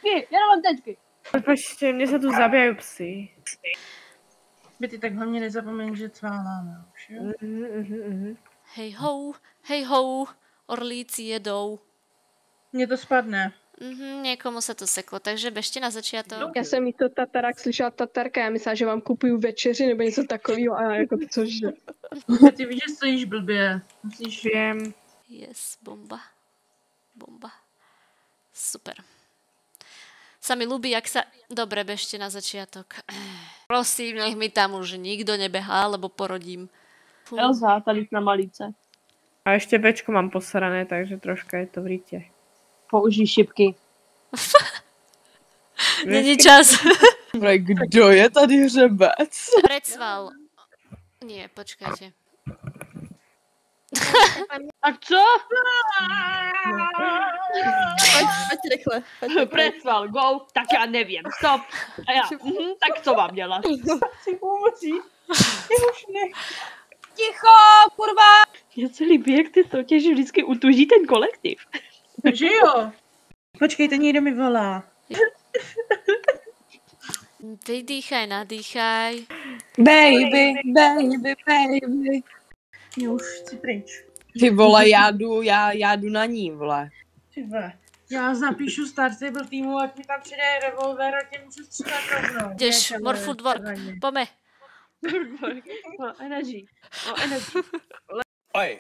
tečky, já mám tečky. Počkej, mě se tu zabíjají psy. Ty tak hlavně nezapomeň, že cváláme už, jo? Hej ho, orlíci jedou. Mně to spadne. Někomu se to seklo, takže bežte na začátek. Já jsem místo tatarák slyšela tatarka, já myslela, že vám kupuju večeři nebo něco takového a já jako cože. Ty víš, že stojíš blbě. Musíš... Vím. Yes, bomba. Bomba. Super. Sa mi ľúbi, jak sa... Dobre, bežte na začiatok. Prosím, nech mi tam už nikdo nebehá, lebo porodím. Elza, tady na malíce. A ještě Bčko mám posrané, takže troška je to v rýtě. Použij šipky. Není čas. Kdo je tady hřebec? Predsval. Nie, počkajte. A co? Pojď rychle. Predsval, go, tak já nevím, stop. A já, tak co mám dělat? Si pomocí. Už ne. Ticho, kurva! Mně se líbí, jak ty soutěži vždycky utuží ten kolektiv. Že jo? Počkejte, někdo mi volá. Vydýchaj, nadýchaj. Baby, baby, baby. Já už chci pryč. Ty vole, já jdu na ní, vole. Ty vole. Já zapíšu Star Stable týmu, ať mi tam přijde revolver a tě můžu střílet rovnou. Jdeš, more footwork, pome. No, energy. No, energy. Oi,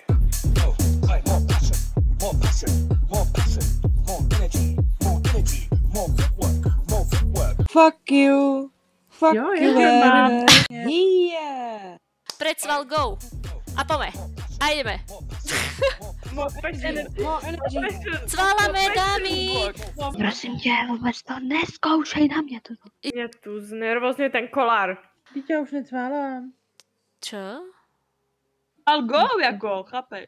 no, oi, more passion, more passion, more passion, more energy, more footwork. Fuck you. Fuck Jo, you. Yeah. Predsval, go. A pome. A jdeme. Cváláme, dámy. Prosím tě, vůbec to neskoušej na mě. Je tu znervozně ten kolár. Teď já už necválám. Čo? I'll go, jako, chápeš?